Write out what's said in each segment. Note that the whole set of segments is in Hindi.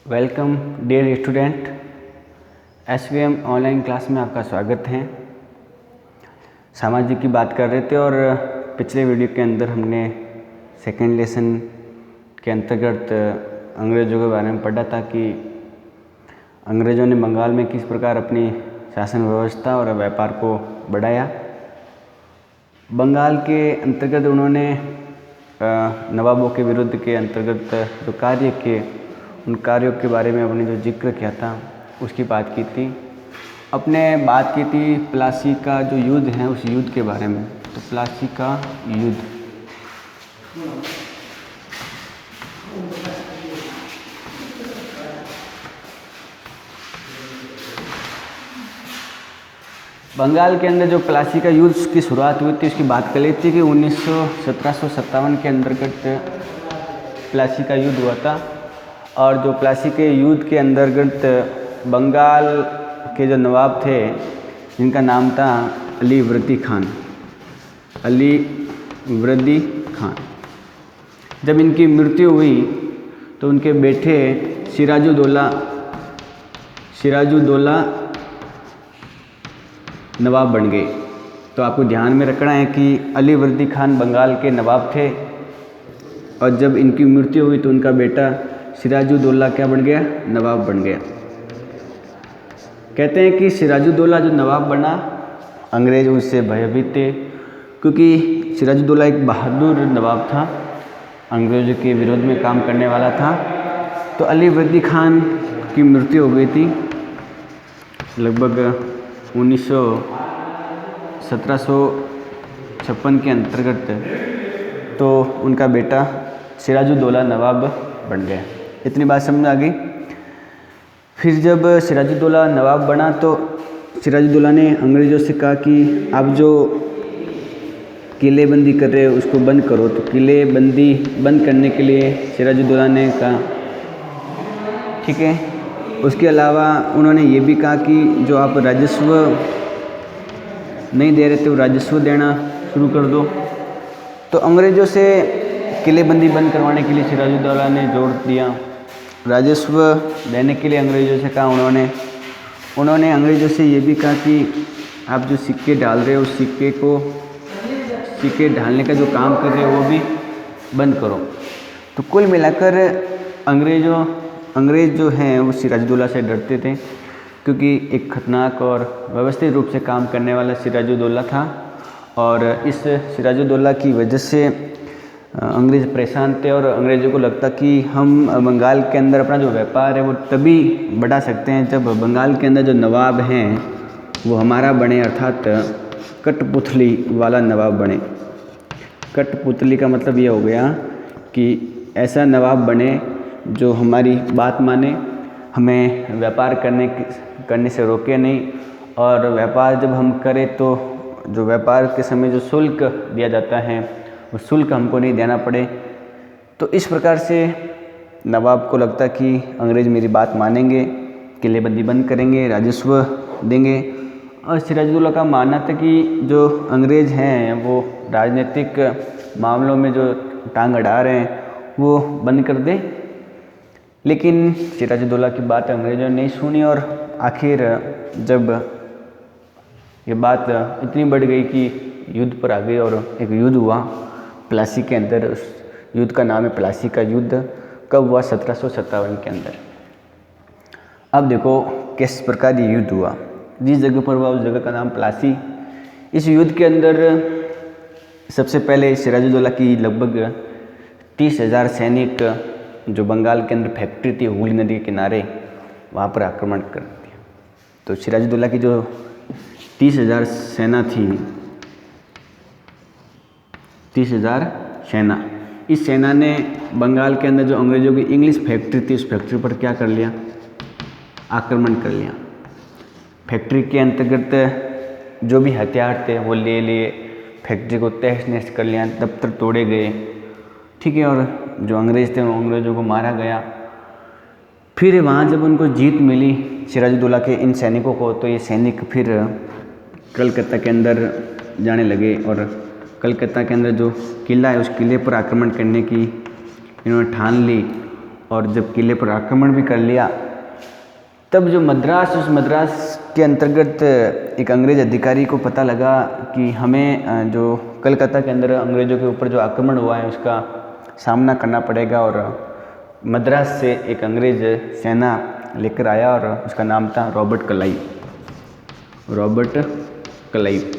Welcome dear student, SVM online class में आपका स्वागत है। सामाजिक की बात कर रहे थे और पिछले वीडियो के अंदर हमने सेकेंड लेसन के अंतर्गत अंग्रेज़ों के बारे में पढ़ा था कि अंग्रेज़ों ने बंगाल में किस प्रकार अपनी शासन व्यवस्था और व्यापार को बढ़ाया। बंगाल के अंतर्गत उन्होंने नवाबों के विरुद्ध के अंतर्गत जो कार्य किए, उन कार्यों के बारे में अपने जो जिक्र किया था उसकी बात की थी। अपने बात की थी प्लासी का जो युद्ध है उस युद्ध के बारे में। तो प्लासी का युद्ध, बंगाल के अंदर जो प्लासी का युद्ध की शुरुआत हुई थी उसकी बात कर लेती थी कि 1757 के अंतर्गत प्लासी का युद्ध हुआ था। और जो प्लासी के युद्ध के अंतर्गत बंगाल के जो नवाब थे जिनका नाम था अली वृद्दी खान, अली वृद्दी खान, जब इनकी मृत्यु हुई तो उनके बेटे सिराजुद्दौला नवाब बन गए। तो आपको ध्यान में रखना है कि अली वृद्दी खान बंगाल के नवाब थे और जब इनकी मृत्यु हुई तो उनका बेटा सिराजुद्दौला क्या बन गया? नवाब बन गया। कहते हैं कि सिराजुद्दौला जो नवाब बना, अंग्रेज उससे भयभीत थे क्योंकि सिराजुद्दौला एक बहादुर नवाब था, अंग्रेज़ों के विरोध में काम करने वाला था। तो अली वृद्दी खान की मृत्यु हो गई थी लगभग 1756 के अंतर्गत। तो उनका बेटा सिराजुद्दौला नवाब बन गया। इतनी बात समझ आ गई। फिर जब सिराजुद्दौला नवाब बना तो सिराजुद्दौला ने अंग्रेज़ों से कहा कि आप जो किलेबंदी कर रहे हो उसको बंद करो। तो किलेबंदी बंद करने के लिए सिराजुद्दौला ने कहा ठीक है। उसके अलावा उन्होंने ये भी कहा कि जो आप राजस्व नहीं दे रहे थे वो राजस्व देना शुरू कर दो। तो अंग्रेज़ों से किलेबंदी बंद करवाने के लिए सिराजुद्दौला ने जोर दिया, राजस्व देने के लिए अंग्रेज़ों से कहा। उन्होंने अंग्रेज़ों से ये भी कहा कि आप जो सिक्के डाल रहे हो उस सिक्के ढालने का जो काम कर रहे हो वो भी बंद करो। तो कुल मिलाकर अंग्रेज़ जो हैं वो सिराजुद्दौला से डरते थे क्योंकि एक खतरनाक और व्यवस्थित रूप से काम करने वाला सिराजुद्दौला था। और इस सिराजुद्दौला की वजह से अंग्रेज़ परेशान थे और अंग्रेज़ों को लगता कि हम बंगाल के अंदर अपना जो व्यापार है वो तभी बढ़ा सकते हैं जब बंगाल के अंदर जो नवाब हैं वो हमारा बने, अर्थात कठपुतली वाला नवाब बने। कठपुतली का मतलब ये हो गया कि ऐसा नवाब बने जो हमारी बात माने, हमें व्यापार करने से रोके नहीं, और व्यापार जब हम करें तो जो व्यापार के समय जो शुल्क दिया जाता है वो शुल्क हमको नहीं देना पड़े। तो इस प्रकार से नवाब को लगता कि अंग्रेज़ मेरी बात मानेंगे, किलेबंदी बंद करेंगे, राजस्व देंगे। और सिराजुद्दौला का मानना था कि जो अंग्रेज़ हैं वो राजनीतिक मामलों में जो टांग अड़ा रहे हैं वो बंद कर दें। लेकिन सिराजुद्दौला की बात अंग्रेज़ों ने नहीं सुनी और आखिर जब ये बात इतनी बढ़ गई कि युद्ध पर आ गई और एक युद्ध हुआ प्लासी के अंदर। उस युद्ध का नाम है प्लासी का युद्ध। कब हुआ? 1757 के अंदर। अब देखो किस प्रकार ये युद्ध हुआ। जिस जगह पर हुआ उस जगह का नाम प्लासी। इस युद्ध के अंदर सबसे पहले सिराजुद्दौला की लगभग 30,000 सैनिक जो बंगाल के अंदर फैक्ट्री थी हुगली नदी के किनारे, वहाँ पर आक्रमण कर दिया। तो सिराजुद्दौला की जो 30,000 सेना थी, 30,000 सेना, इस सेना ने बंगाल के अंदर जो अंग्रेज़ों की इंग्लिश फैक्ट्री थी उस फैक्ट्री पर क्या कर लिया? आक्रमण कर लिया। फैक्ट्री के अंतर्गत जो भी हथियार थे वो ले लिए, फैक्ट्री को तहस नहस कर लिया, दफ्तर तोड़े गए, ठीक है। और जो अंग्रेज़ थे उन अंग्रेज़ों को मारा गया। फिर वहाँ जब उनको जीत मिली सिराजुद्दौला के इन सैनिकों को, तो ये सैनिक फिर कलकत्ता के अंदर जाने लगे और कलकत्ता के अंदर जो किला है उस किले पर आक्रमण करने की इन्होंने ठान ली। और जब किले पर आक्रमण भी कर लिया, तब जो मद्रास, उस मद्रास के अंतर्गत एक अंग्रेज़ अधिकारी को पता लगा कि हमें जो कलकत्ता के अंदर अंग्रेज़ों के ऊपर जो आक्रमण हुआ है उसका सामना करना पड़ेगा। और मद्रास से एक अंग्रेज़ सेना लेकर आया और उसका नाम था रॉबर्ट क्लाइव। Robert Clive.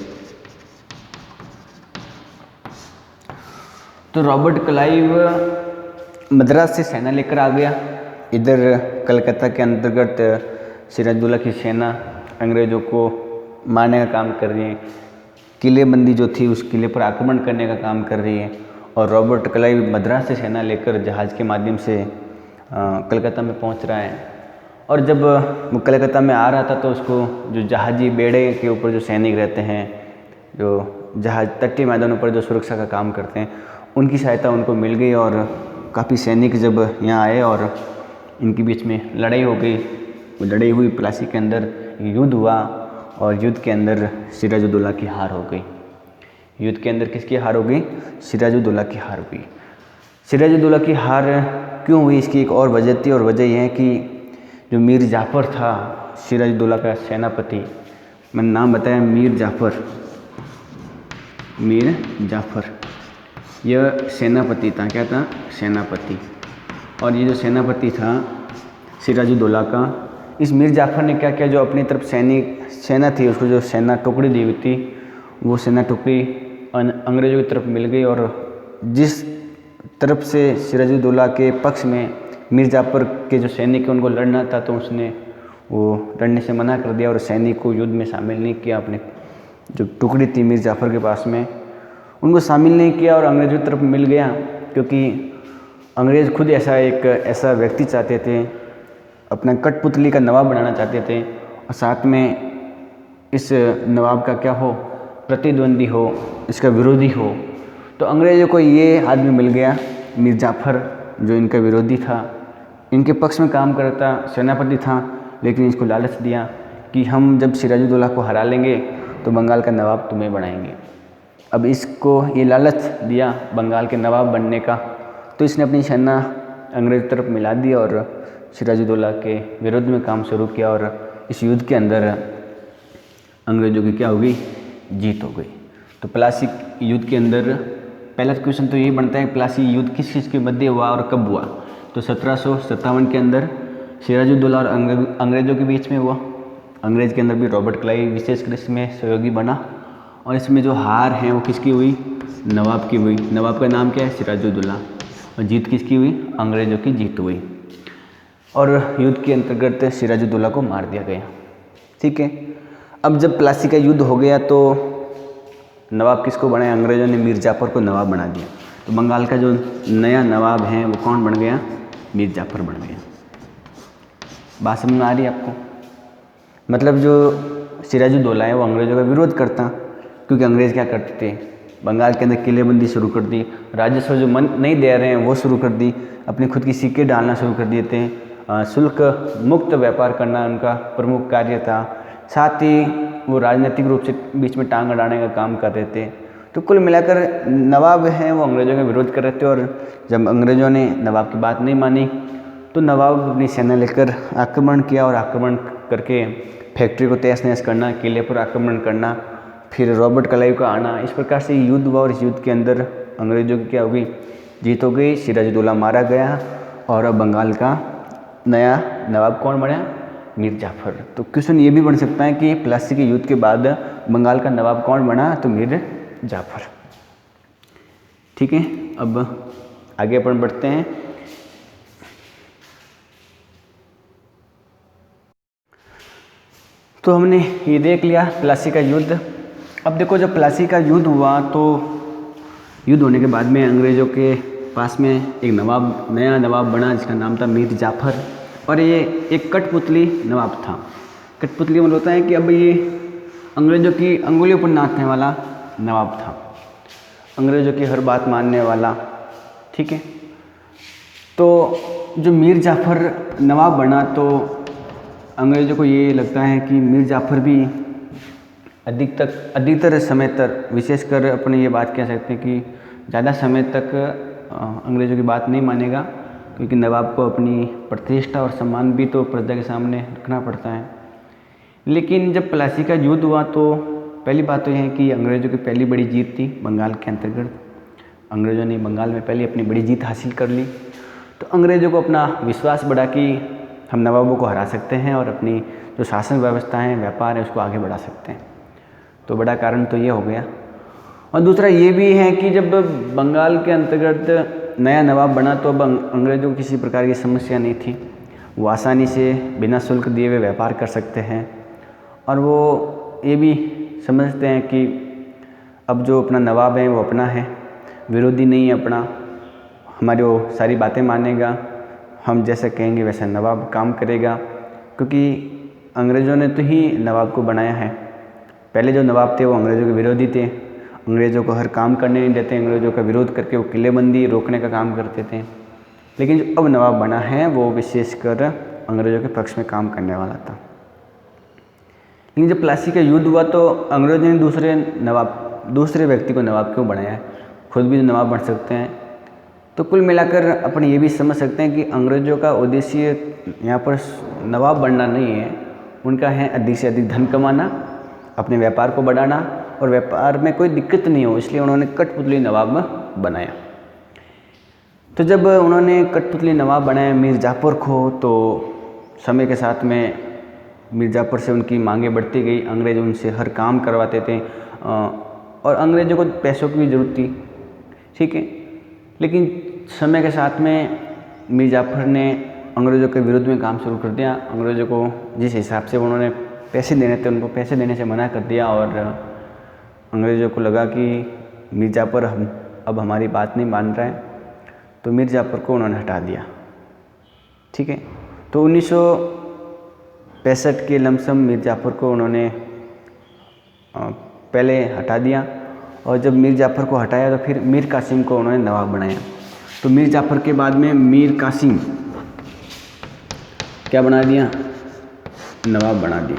तो रॉबर्ट क्लाइव मद्रास से सेना लेकर आ गया। इधर कलकत्ता के अंतर्गत सिराजुद्दौला की सेना अंग्रेज़ों को मारने का काम कर रही है, किलेबंदी जो थी उस किले पर आक्रमण करने का काम कर रही है। और रॉबर्ट क्लाइव मद्रास से सेना लेकर जहाज़ के माध्यम से कलकत्ता में पहुंच रहा है। और जब वो कलकत्ता में आ रहा था तो उसको जो जहाज़ी बेड़े के ऊपर जो सैनिक रहते हैं, जो जहाज़ तटीय मैदानों पर जो सुरक्षा का काम करते हैं, उनकी सहायता उनको मिल गई। और काफ़ी सैनिक जब यहाँ आए और इनके बीच में लड़ाई हो गई, वो लड़ाई हुई, प्लासी के अंदर युद्ध हुआ और युद्ध के अंदर सिराजुद्दौला की हार हो गई। युद्ध के अंदर किसकी हार हो गई? सिराजुद्दौला की हार हुई। सिराजुद्दौला की हार क्यों हुई, इसकी एक और वजह थी, और वजह यह है कि जो मीर जाफ़र था सिराजुद्दौला का सेनापति, मैंने नाम बताया मीर जाफ़र, मीर जाफ़र यह सेनापति था। क्या था? सेनापति। और ये जो सेनापति था सिराजुद्दौला का, इस मीर जाफ़र ने क्या किया, जो अपनी तरफ सेना थी, उसको जो सेना टुकड़ी दी हुई थी, वो सेना टुकड़ी अंग्रेज़ों की तरफ मिल गई। और जिस तरफ से सिराजुद्दौला के पक्ष में मीर जाफ़र के जो सैनिक हैं उनको लड़ना था, तो उसने वो लड़ने से मना कर दिया और सैनिक को युद्ध में शामिल नहीं किया। अपने जो टुकड़ी थी मीर जाफ़र के पास में, उनको शामिल नहीं किया और अंग्रेज़ों की तरफ मिल गया, क्योंकि अंग्रेज़ खुद ऐसा व्यक्ति चाहते थे, अपना कठपुतली का नवाब बनाना चाहते थे, और साथ में इस नवाब का क्या हो, प्रतिद्वंदी हो, इसका विरोधी हो। तो अंग्रेज़ों को ये आदमी मिल गया मीर जाफ़र, जो इनका विरोधी था, इनके पक्ष में काम करता सेनापति था, लेकिन इसको लालच दिया कि हम जब सिराजुद्दौला को हरा लेंगे तो बंगाल का नवाब तुम्हें बनाएंगे। अब इसको ये लालच दिया बंगाल के नवाब बनने का, तो इसने अपनी सेना अंग्रेज़ तरफ मिला दी और सिराजुद्दौला के विरोध में काम शुरू किया। और इस युद्ध के अंदर अंग्रेज़ों की क्या हो गई? जीत हो गई। तो प्लासी युद्ध के अंदर पहला क्वेश्चन तो यही बनता है, प्लासी युद्ध किस चीज़ के मध्य हुआ और कब हुआ? तो 1757 के अंदर सिराजुद्दौला और अंग्रेज़ों के बीच में हुआ। अंग्रेज़ के अंदर भी रॉबर्ट क्लाइव विशेषकर इसमें सहयोगी बना, और इसमें जो हार है वो किसकी हुई? नवाब की हुई। नवाब का नाम क्या है? सिराजुद्दौला। और जीत किसकी हुई? अंग्रेज़ों की जीत हुई। और युद्ध के अंतर्गत सिराजुद्दौला को मार दिया गया। ठीक है। अब जब प्लासी का युद्ध हो गया तो नवाब किसको बनाया? अंग्रेज़ों ने मीर जाफ़र को नवाब बना दिया। तो बंगाल का जो नया नवाब है वो कौन बन गया? मीर जाफ़र बन गया। बात समझ में आ रही है आपको? मतलब जो सिराजुद्दौला है वो अंग्रेज़ों का विरोध करता, क्योंकि अंग्रेज़ क्या करते थे, बंगाल के अंदर किलेबंदी शुरू कर दी, राजस्व जो मन नहीं दे रहे हैं वो शुरू कर दी, अपनी खुद की सिक्के डालना शुरू कर दिए थे, शुल्क मुक्त व्यापार करना उनका प्रमुख कार्य था। साथ ही वो राजनीतिक रूप से बीच में टांग अड़ाने का काम कर रहे थे। तो कुल मिलाकर नवाब हैं वो अंग्रेज़ों का विरोध कर रहे थे, और जब अंग्रेज़ों ने नवाब की बात नहीं मानी तो नवाब अपनी सेना लेकर आक्रमण किया, और आक्रमण करके फैक्ट्री को तहस नहस करना, किले पर आक्रमण करना, फिर रॉबर्ट क्लाइव का आना, इस प्रकार से युद्ध हुआ। और इस युद्ध के अंदर अंग्रेज़ों की क्या हो गई? जीत हो गई। सिराजुद्दौला मारा गया और अब बंगाल का नया नवाब कौन बना? मीर जाफ़र। तो क्वेश्चन ये भी बन सकता है कि प्लासी के युद्ध के बाद बंगाल का नवाब कौन बना? तो मीर जाफ़र। ठीक है। अब आगे अपन बढ़ते हैं। तो हमने ये देख लिया प्लासी का युद्ध। अब देखो जब प्लासी का युद्ध हुआ तो युद्ध होने के बाद में अंग्रेज़ों के पास में एक नया नवाब बना, जिसका नाम था मीर जाफ़र। और ये एक कठपुतली नवाब था। कठपुतली मतलब होता है कि अब ये अंग्रेज़ों की अंगुलियों पर नाचने वाला नवाब था, अंग्रेज़ों की हर बात मानने वाला। ठीक है। तो जो मीर जाफ़र नवाब बना तो अंग्रेज़ों को ये लगता है कि मीर जाफ़र भी अधिकतर समय तक, विशेषकर अपने ये बात कह सकते हैं कि ज़्यादा समय तक अंग्रेज़ों की बात नहीं मानेगा, क्योंकि नवाब को अपनी प्रतिष्ठा और सम्मान भी तो प्रजा के सामने रखना पड़ता है। लेकिन जब प्लासी का युद्ध हुआ तो पहली बात तो यह है कि अंग्रेज़ों की पहली बड़ी जीत थी बंगाल के अंतर्गत। अंग्रेज़ों ने बंगाल में पहले अपनी बड़ी जीत हासिल कर ली, तो अंग्रेज़ों को अपना विश्वास बढ़ा कि हम नवाबों को हरा सकते हैं और अपनी जो शासन व्यवस्था है, व्यापार है, उसको आगे बढ़ा सकते हैं। तो बड़ा कारण तो ये हो गया। और दूसरा ये भी है कि जब बंगाल के अंतर्गत नया नवाब बना तो अब अंग्रेज़ों को किसी प्रकार की समस्या नहीं थी, वो आसानी से बिना शुल्क दिए हुए व्यापार कर सकते हैं। और वो ये भी समझते हैं कि अब जो अपना नवाब है वो अपना है, विरोधी नहीं है अपना, हमारी वो सारी बातें मानेगा, हम जैसा कहेंगे वैसा नवाब काम करेगा। क्योंकि अंग्रेज़ों ने तो ही नवाब को बनाया है। पहले जो नवाब थे वो अंग्रेज़ों के विरोधी थे, अंग्रेज़ों को हर काम करने नहीं देते, अंग्रेज़ों का विरोध करके वो किलेबंदी रोकने का काम करते थे। लेकिन जो अब नवाब बना है वो विशेषकर अंग्रेज़ों के पक्ष में काम करने वाला था। लेकिन जब प्लासी का युद्ध हुआ तो अंग्रेज़ों ने दूसरे व्यक्ति को नवाब क्यों बनाया है, खुद भी नवाब बन सकते हैं। तो कुल मिलाकर अपन ये भी समझ सकते हैं कि अंग्रेज़ों का उद्देश्य यहाँ पर नवाब बनना नहीं है, उनका है अधिक से अधिक धन कमाना, अपने व्यापार को बढ़ाना और व्यापार में कोई दिक्कत नहीं हो, इसलिए उन्होंने कठपुतली नवाब बनाया। तो जब उन्होंने कठपुतली नवाब बनाया मीर जाफर को, तो समय के साथ में मीर जाफर से उनकी मांगें बढ़ती गई, अंग्रेज़ उनसे हर काम करवाते थे और अंग्रेज़ों को पैसों की भी ज़रूरत थी, ठीक है। लेकिन समय के साथ में मीर जाफर ने अंग्रेज़ों के विरुद्ध में काम शुरू कर दिया। अंग्रेज़ों को जिस हिसाब से उन्होंने पैसे देने थे उनको पैसे देने से मना कर दिया और अंग्रेज़ों को लगा कि मीर जाफर अब हमारी बात नहीं मान रहा है, तो मीर जाफर को उन्होंने हटा दिया, ठीक है। तो 1965 के लमसम मीर जाफर को उन्होंने पहले हटा दिया और जब मीर जाफर को हटाया तो फिर मीर कासिम को उन्होंने नवाब बनाया। तो मीर जाफर के बाद में मीर कासिम क्या बना दिया, नवाब बना दिया,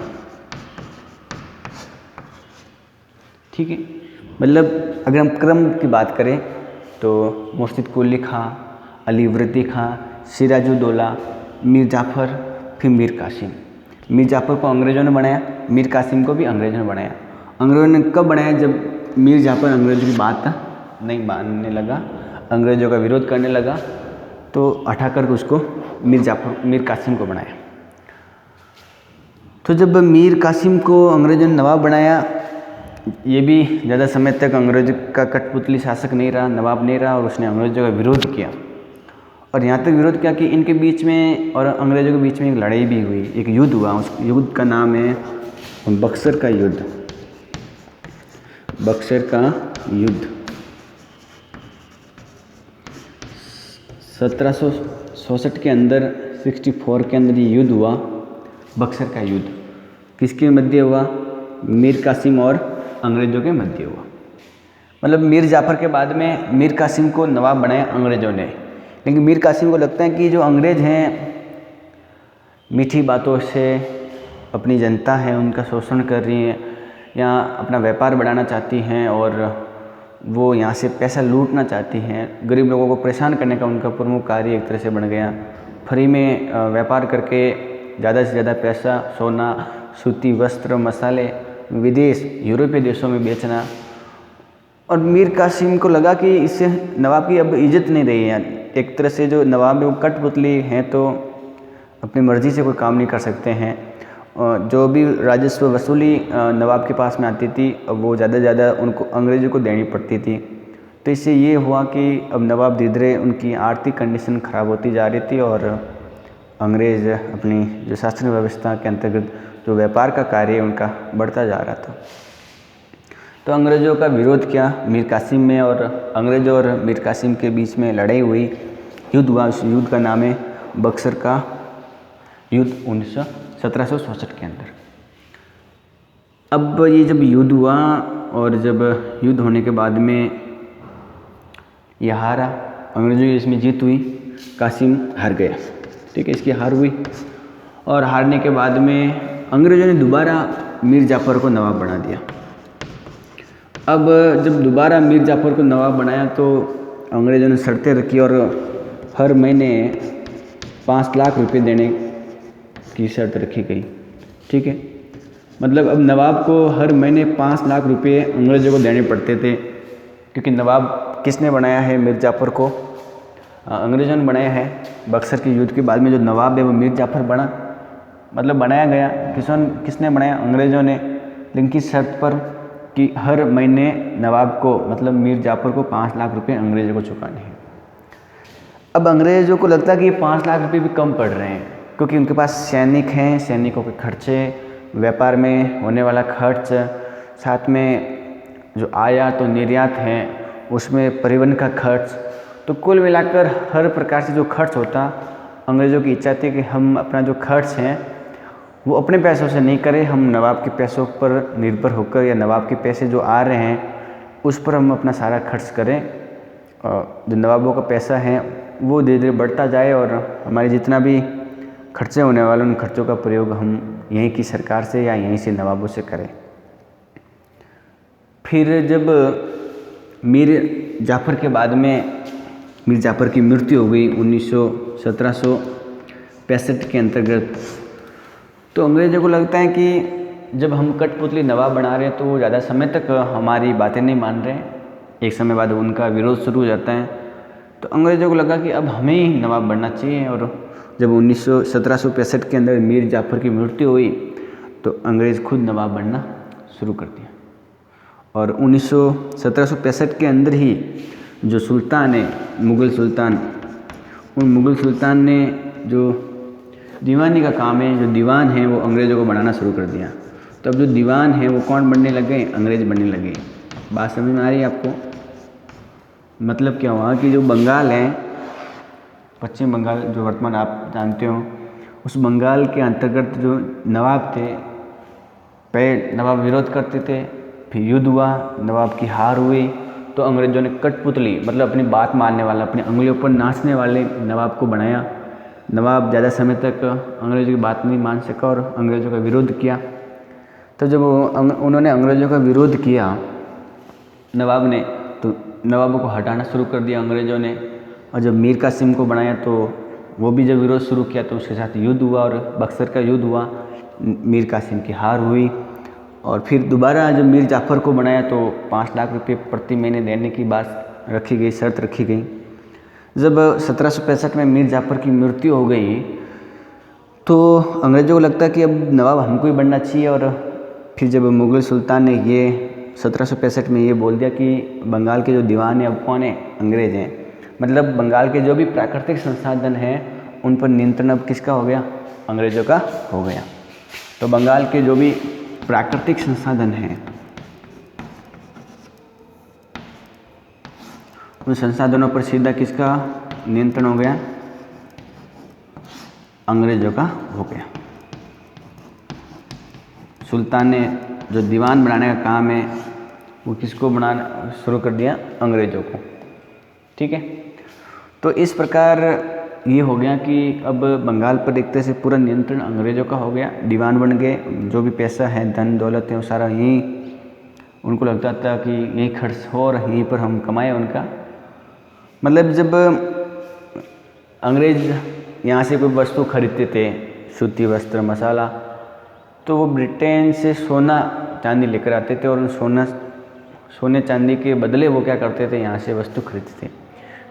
ठीक है। मतलब अगर हम क्रम की बात करें तो मुर्शिद कुली खां, अली वृद्दी खां, सिराजुद्दौला, मीर जाफर, फिर मीर कासिम। मीर जाफर को अंग्रेज़ों ने बनाया, मीर कासिम को भी अंग्रेज़ों ने बनाया। अंग्रेज़ों ने कब बनाया, जब मीर जाफर अंग्रेज़ों की बात नहीं मानने लगा, अंग्रेज़ों का विरोध करने लगा, तो हटाकर उसको मीर कासिम को बनाया। तो जब मीर कासिम को अंग्रेज़ों ने नवाब बनाया, ये भी ज़्यादा समय तक अंग्रेज़ का कठपुतली शासक नहीं रहा, नवाब नहीं रहा और उसने अंग्रेज़ों का विरोध किया। और यहाँ तक विरोध किया कि इनके बीच में और अंग्रेज़ों के बीच में एक लड़ाई भी हुई, एक युद्ध हुआ। उस युद्ध का नाम है बक्सर का युद्ध। बक्सर का युद्ध 1767 के अंदर, 64 के अंदर ये युद्ध हुआ। बक्सर का युद्ध किसके मध्य हुआ, मीर कासिम और अंग्रेज़ों के मध्य हुआ। मतलब मीर जाफर के बाद में मीर कासिम को नवाब बनाया अंग्रेज़ों ने। लेकिन मीर कासिम को लगता है कि जो अंग्रेज़ हैं मीठी बातों से अपनी जनता है उनका शोषण कर रही हैं या अपना व्यापार बढ़ाना चाहती हैं और वो यहाँ से पैसा लूटना चाहती हैं। गरीब लोगों को परेशान करने का उनका प्रमुख कार्य एक तरह से बन गया। फ्री में व्यापार करके ज़्यादा से ज़्यादा पैसा, सोना, सूती वस्त्र, मसाले विदेश यूरोपीय देशों में बेचना। और मीर कासिम को लगा कि इससे नवाब की अब इज्जत नहीं रही है। एक तरह से जो नवाब है वो कठपुतली हैं, तो अपनी मर्ज़ी से कोई काम नहीं कर सकते हैं। जो भी राजस्व वसूली नवाब के पास में आती थी वो ज़्यादा से ज़्यादा उनको अंग्रेज़ों को देनी पड़ती थी। तो इससे ये हुआ कि अब नवाब धीरे धीरे उनकी आर्थिक कंडीशन ख़राब होती जा रही थी और अंग्रेज़ अपनी जो शासन व्यवस्था के अंतर्गत जो व्यापार का कार्य है उनका बढ़ता जा रहा था। तो अंग्रेज़ों का विरोध किया मीर कासिम में और अंग्रेज़ों और मीर कासिम के बीच में लड़ाई हुई, युद्ध हुआ। उस युद्ध का नाम है बक्सर का युद्ध 1767 के अंदर। अब ये जब युद्ध हुआ और जब युद्ध होने के बाद में ये हारा, अंग्रेज़ों की इसमें जीत हुई, कासिम हार गया, ठीक है, इसकी हार हुई। और हारने के बाद में अंग्रेज़ों ने दोबारा मीर जाफ़र को नवाब बना दिया। अब जब दोबारा मीर जाफ़र को नवाब बनाया तो अंग्रेज़ों ने शर्तें रखी और हर महीने 5 लाख रुपए देने की शर्त रखी गई। ठीक है, मतलब अब नवाब को हर महीने 5 लाख रुपए अंग्रेज़ों को देने पड़ते थे, क्योंकि नवाब किसने बनाया है मीर जाफ़र को? अंग्रेज़ों ने बनाया है। बक्सर के युद्ध के बाद में जो नवाब है वो मीर जाफ़र बना, मतलब बनाया गया। किसने बनाया? अंग्रेज़ों ने, लेकिन किस शर्त पर कि हर महीने नवाब को मतलब मीर जाफ़र को 5 लाख रुपए अंग्रेज़ों को चुकाने हैं। अब अंग्रेज़ों को लगता है कि ये 5 लाख रुपए भी कम पड़ रहे हैं, क्योंकि उनके पास सैनिक हैं, सैनिकों के खर्चे, व्यापार में होने वाला खर्च, साथ में जो आयात और निर्यात हैं उसमें परिवहन का खर्च, तो कुल मिलाकर हर प्रकार से जो खर्च होता, अंग्रेज़ों की इच्छा थी कि हम अपना जो खर्च हैं वो अपने पैसों से नहीं करें, हम नवाब के पैसों पर निर्भर होकर या नवाब के पैसे जो आ रहे हैं उस पर हम अपना सारा खर्च करें। जो नवाबों का पैसा है वो धीरे धीरे बढ़ता जाए और हमारे जितना भी खर्चे होने वाले उन खर्चों का प्रयोग हम यहीं की सरकार से या यहीं से नवाबों से करें। फिर जब मीर जाफ़र के बाद में मीर जाफ़र की मृत्यु हो गई 1765 के अंतर्गत, तो अंग्रेज़ों को लगता है कि जब हम कठपुतली नवाब बना रहे हैं तो वो ज़्यादा समय तक हमारी बातें नहीं मान रहे हैं, एक समय बाद उनका विरोध शुरू हो जाता है। तो अंग्रेज़ों को लगा कि अब हमें ही नवाब बनना चाहिए, और जब 1765 के अंदर मीर जाफ़र की मृत्यु हुई तो अंग्रेज़ खुद नवाब बनना शुरू कर दिया। और 1765 के अंदर ही जो सुल्तान है, मुग़ल सुल्तान, उन मुग़ल सुल्तान ने जो दीवानी का काम है, जो दीवान है वो अंग्रेज़ों को बनाना शुरू कर दिया। तो अब जो दीवान है वो कौन बनने लगे? अंग्रेज़ बनने लगे। बात समझ में आ रही है आपको? मतलब क्या हुआ कि जो बंगाल है, पश्चिम बंगाल जो वर्तमान आप जानते हो, उस बंगाल के अंतर्गत जो नवाब थे, पहले नवाब विरोध करते थे, फिर युद्ध हुआ, नवाब की हार हुई, तो अंग्रेज़ों ने कठपुतली मतलब अपनी बात मानने वाला, अपनी उंगलियों पर नाचने वाले नवाब को बनाया। नवाब ज़्यादा समय तक अंग्रेज़ों की बात नहीं मान सका और अंग्रेज़ों का विरोध किया। तो जब उन्होंने अंग्रेज़ों का विरोध किया नवाब ने, तो नवाबों को हटाना शुरू कर दिया अंग्रेज़ों ने। और जब मीर कासिम को बनाया तो वो भी जब विरोध शुरू किया तो उसके साथ युद्ध हुआ और बक्सर का युद्ध हुआ, मीर कासिम की हार हुई। और फिर दोबारा जब मीर जाफ़र को बनाया तो 5 लाख रुपए प्रति महीने देने की बात रखी गई, शर्त रखी गई। जब 1765 में मीर जाफ़र की मृत्यु हो गई तो अंग्रेज़ों को लगता कि अब नवाब हमको ही बनना चाहिए। और फिर जब मुग़ल सुल्तान ने ये 1765 में ये बोल दिया कि बंगाल के जो दीवान हैं अब कौन है? अंग्रेज़ हैं। मतलब बंगाल के जो भी प्राकृतिक संसाधन हैं उन पर नियंत्रण अब किसका हो गया? अंग्रेज़ों का हो गया। तो बंगाल के जो भी प्राकृतिक संसाधन हैं उन संसाधनों पर सीधा किसका नियंत्रण हो गया? अंग्रेज़ों का हो गया। सुल्तान ने जो दीवान बनाने का काम है वो किसको बनाना शुरू कर दिया? अंग्रेज़ों को। ठीक है, तो इस प्रकार ये हो गया कि अब बंगाल पर एक तरह से पूरा नियंत्रण अंग्रेज़ों का हो गया। दीवान बन गए, जो भी पैसा है, धन दौलत है, वो सारा यहीं उनको लगता था कि यहीं खर्च हो और यहीं पर हम कमाएं उनका। मतलब जब अंग्रेज़ यहाँ से कोई वस्तु खरीदते थे, सूती वस्त्र, मसाला, तो वो ब्रिटेन से सोना चांदी लेकर आते थे और सोने चांदी के बदले वो क्या करते थे? यहाँ से वस्तु खरीदते थे,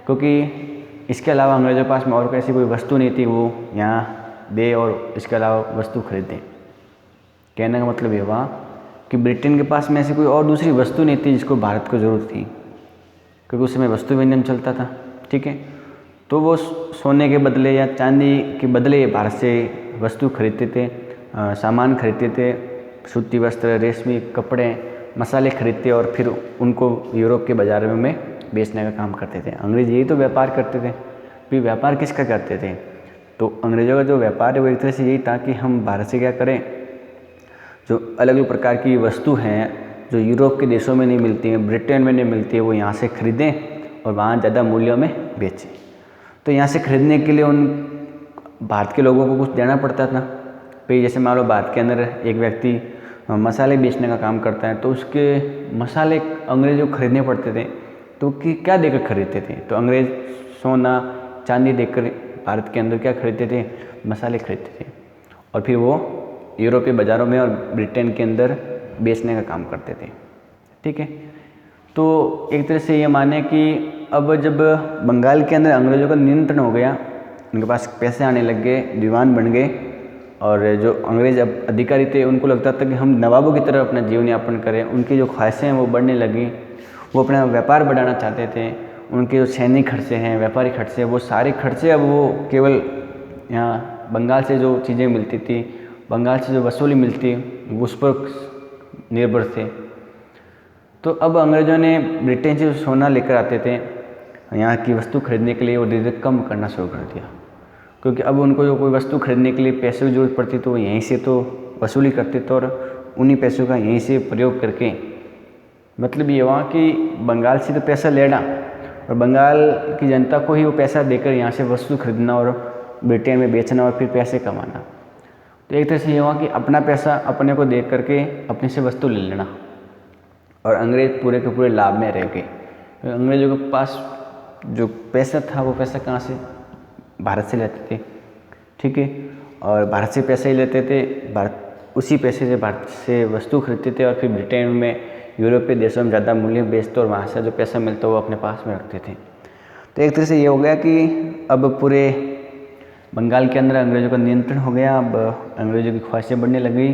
क्योंकि इसके अलावा अंग्रेज़ों के पास में और ऐसी कोई वस्तु नहीं थी वो यहाँ दे और इसके अलावा वस्तु खरीदें। कहने का मतलब ये हुआ कि ब्रिटेन के पास में ऐसी कोई और दूसरी वस्तु नहीं थी जिसको भारत को ज़रूरत थी, क्योंकि उस समय वस्तु विनिमय चलता था। ठीक है, तो वो सोने के बदले या चांदी के बदले भारत से वस्तु खरीदते थे, सामान खरीदते थे, सूती वस्त्र, रेशमी कपड़े, मसाले खरीदते और फिर उनको यूरोप के बाज़ारों में बेचने का काम करते थे। अंग्रेज़ यही तो व्यापार करते थे। फिर व्यापार किसका करते थे? तो अंग्रेज़ों का जो व्यापार है वो एक तरह से यही था कि हम भारत से क्या करें, जो अलग अलग प्रकार की वस्तु हैं जो यूरोप के देशों में नहीं मिलती हैं, ब्रिटेन में नहीं मिलती है, वो यहाँ से खरीदें और वहाँ ज़्यादा मूल्यों में बेचें। तो यहाँ से खरीदने के लिए उन भारत के लोगों को कुछ देना पड़ता था। फिर जैसे मान लो भारत के अंदर एक व्यक्ति मसाले बेचने का काम करता है, तो उसके मसाले अंग्रेज़ों को खरीदने पड़ते थे, तो कि क्या देकर खरीदते थे? तो अंग्रेज़ सोना चांदी देकर भारत के अंदर क्या खरीदते थे, मसाले खरीदते थे और फिर वो यूरोपीय बाज़ारों में और ब्रिटेन के अंदर बेचने का काम करते थे। ठीक है, तो एक तरह से ये माने कि अब जब बंगाल के अंदर अंग्रेज़ों का नियंत्रण हो गया, उनके पास पैसे आने लग गए, दीवान बन गए और जो अंग्रेज़ अब अधिकारी थे उनको लगता था कि हम नवाबों की तरह अपना जीवन यापन करें। उनकी जो ख्वाहिशें हैं वो बढ़ने लगी, वो अपना व्यापार बढ़ाना चाहते थे। उनके जो सैनिक खर्चे हैं, व्यापारिक खर्चे, वो सारे खर्चे अब वो केवल यहाँ बंगाल से जो चीज़ें मिलती थी, बंगाल से जो वसूली मिलती उस पर निर्भर थे। तो अब अंग्रेज़ों ने ब्रिटेन से सोना लेकर आते थे यहाँ की वस्तु खरीदने के लिए, वो धीरे धीरे कम करना शुरू कर दिया, क्योंकि अब उनको जो कोई वस्तु खरीदने के लिए पैसे की जरूरत पड़ती तो वो यहीं से तो वसूली करते थे और उन्हीं पैसों का यहीं से प्रयोग करके, मतलब ये हुआ कि बंगाल से तो पैसा लेना और बंगाल की जनता को ही वो पैसा देकर यहाँ से वस्तु खरीदना और ब्रिटेन में बेचना और फिर पैसे कमाना। तो एक तरह से ये हुआ कि अपना पैसा अपने को दे करके अपने से वस्तु ले लेना और अंग्रेज़ पूरे के पूरे लाभ में रह गए। तो अंग्रेज़ों के पास जो पैसा था वो पैसा कहाँ से, भारत से लेते थे। ठीक है, और भारत से पैसे ही लेते थे, भारत उसी पैसे से भारत से वस्तु खरीदते थे और फिर ब्रिटेन में, यूरोपीय देशों में ज़्यादा मूल्य बेचते और वहाँ से जो पैसा मिलता वो अपने पास में रखते थे। तो एक तरह से ये हो गया कि अब पूरे बंगाल के अंदर अंग्रेज़ों का नियंत्रण हो गया। अब अंग्रेज़ों की ख्वाहिशें बढ़ने लगी।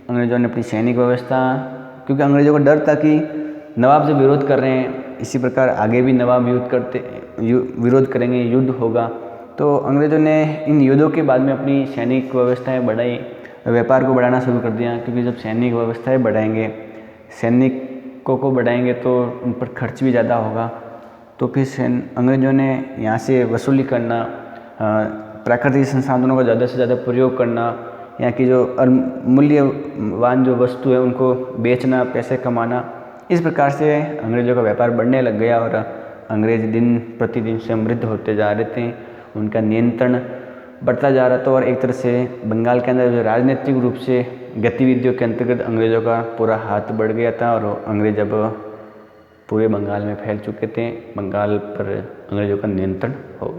अंग्रेज़ों ने अपनी सैनिक व्यवस्था, क्योंकि अंग्रेज़ों को डर था कि नवाब जब विरोध कर रहे हैं इसी प्रकार आगे भी नवाब विरोध करेंगे, युद्ध होगा। तो अंग्रेज़ों ने इन युद्धों के बाद में अपनी सैनिक व्यवस्थाएं बढ़ाई, व्यापार को बढ़ाना शुरू कर दिया, क्योंकि जब सैनिक व्यवस्थाएं बढ़ाएंगे, सैनिकों को बढ़ाएंगे तो उन पर खर्च भी ज़्यादा होगा। तो फिर अंग्रेज़ों ने यहाँ से वसूली करना, प्राकृतिक संसाधनों का ज़्यादा से ज़्यादा प्रयोग करना, यहाँ की जो मूल्यवान जो वस्तु है उनको बेचना, पैसे कमाना, इस प्रकार से अंग्रेज़ों का व्यापार बढ़ने लग गया और अंग्रेज़ दिन प्रतिदिन समृद्ध होते जा रहे थे। उनका नियंत्रण बढ़ता जा रहा था और एक तरह से बंगाल के अंदर जो राजनीतिक रूप से गतिविधियों के अंतर्गत अंग्रेज़ों का पूरा हाथ बढ़ गया था और अंग्रेज अब पूरे बंगाल में फैल चुके थे। बंगाल पर अंग्रेज़ों का नियंत्रण हो